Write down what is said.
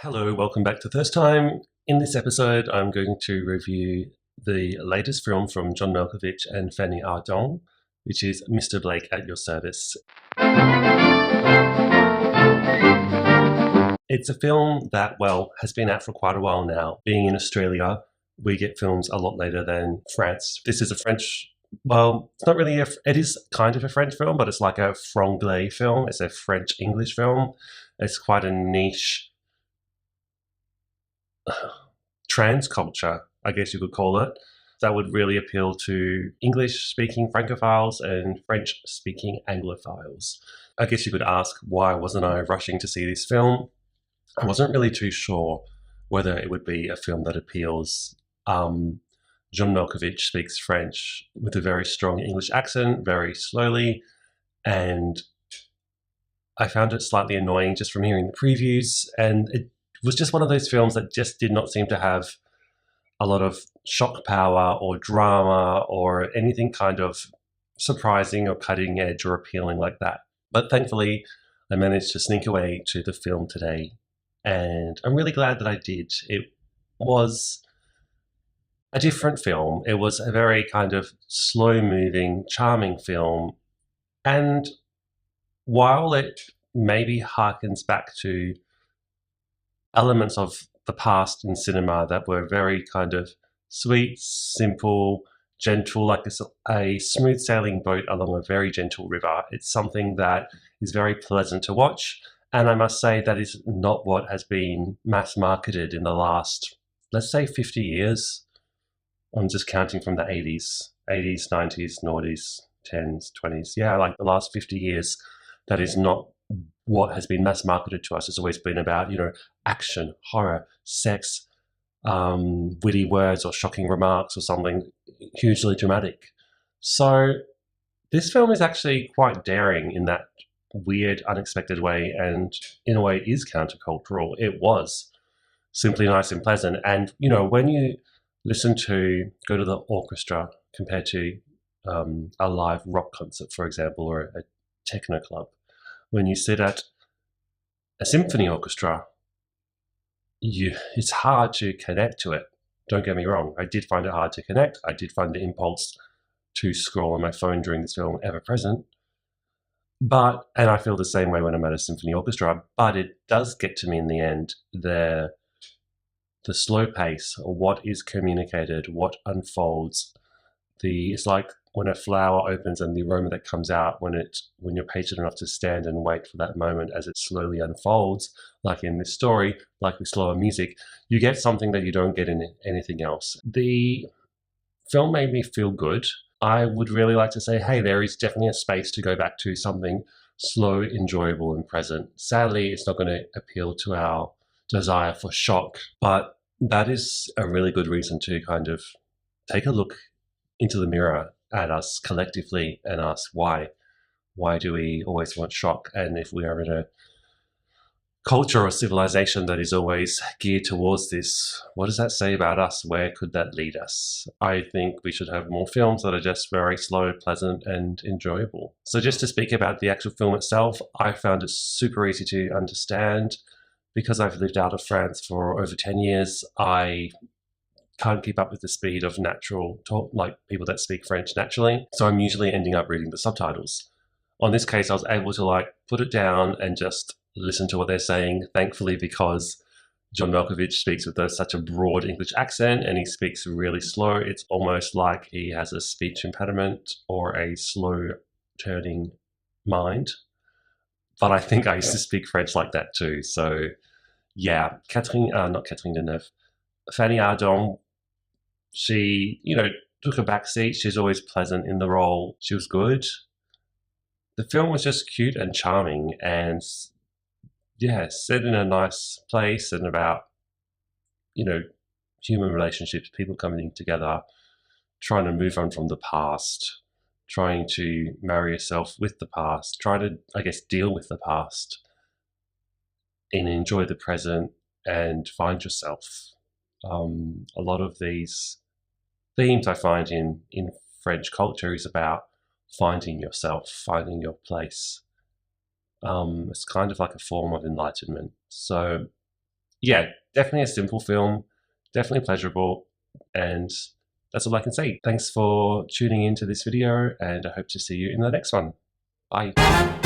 Hello, welcome back to First Time. In this episode, I'm going to review the latest film from John Malkovich and Fanny Ardant, which is Mr. Blake at Your Service. It's a film that, has been out for quite a while now. Being in Australia, we get films a lot later than France. This is a French, it's not really it is kind of a French film, but it's like a franglais film. It's a French-English film. It's quite a niche trans culture, I guess you could call it, that would really appeal to English-speaking Francophiles and French-speaking Anglophiles. I guess you could ask, why wasn't I rushing to see this film? I wasn't really too sure whether it would be a film that appeals. John Malkovich speaks French with a very strong English accent, very slowly, and I found it slightly annoying just from hearing the previews, and it was just one of those films that just did not seem to have a lot of shock power or drama or anything kind of surprising or cutting edge or appealing like that. But thankfully, I managed to sneak away to the film today, and I'm really glad that I did. It was a different film. It was a very kind of slow-moving, charming film, and while it maybe harkens back to elements of the past in cinema that were very kind of sweet, simple, gentle, like a smooth sailing boat along a very gentle river. It's something that is very pleasant to watch. And I must say that is not what has been mass marketed in the last, let's say 50 years. I'm just counting from the 80s, 90s, noughties, 10s, 20s. Yeah, like the last 50 years, that is not what has been mass marketed to us. Has always been about, action, horror, sex, witty words or shocking remarks or something hugely dramatic. So this film is actually quite daring in that weird, unexpected way, and in a way is countercultural. It was simply nice and pleasant. And, when you go to the orchestra compared to a live rock concert, for example, or a techno club, when you sit at a symphony orchestra, it's hard to connect to it. Don't get me wrong. I did find it hard to connect. I did find the impulse to scroll on my phone during this film ever present. And I feel the same way when I'm at a symphony orchestra, but it does get to me in the end. The slow pace, or what is communicated, what unfolds. It's like when a flower opens and the aroma that comes out when you're patient enough to stand and wait for that moment as it slowly unfolds, like in this story, like with slower music, you get something that you don't get in anything else. The film made me feel good. I would really like to say, hey, there is definitely a space to go back to something slow, enjoyable, and present. Sadly, it's not going to appeal to our desire for shock, but that is a really good reason to kind of take a look into the mirror at us collectively and ask why. Why do we always want shock? And if we are in a culture or civilization that is always geared towards this, what does that say about us? Where could that lead us? I think we should have more films that are just very slow, pleasant, and enjoyable. So just to speak about the actual film itself, I found it super easy to understand. Because I've lived out of France for over 10 years, I can't keep up with the speed of natural talk, like people that speak French naturally. So I'm usually ending up reading the subtitles. On this case, I was able to put it down and just listen to what they're saying, thankfully, because John Malkovich speaks with such a broad English accent and he speaks really slow. It's almost like he has a speech impediment or a slow turning mind. But I think I used to speak French like that too. So yeah, Fanny Ardant, she, took a back seat. She's always pleasant in the role. She was good. The film was just cute and charming and, yeah, set in a nice place and about, human relationships, people coming together, trying to move on from the past, trying to marry yourself with the past, trying to, I guess, deal with the past and enjoy the present and find yourself. A lot of these themes I find in French culture is about finding yourself, finding your place. It's kind of like a form of enlightenment. So yeah, definitely a simple film, definitely pleasurable, and that's all I can say. Thanks for tuning into this video, and I hope to see you in the next one. Bye.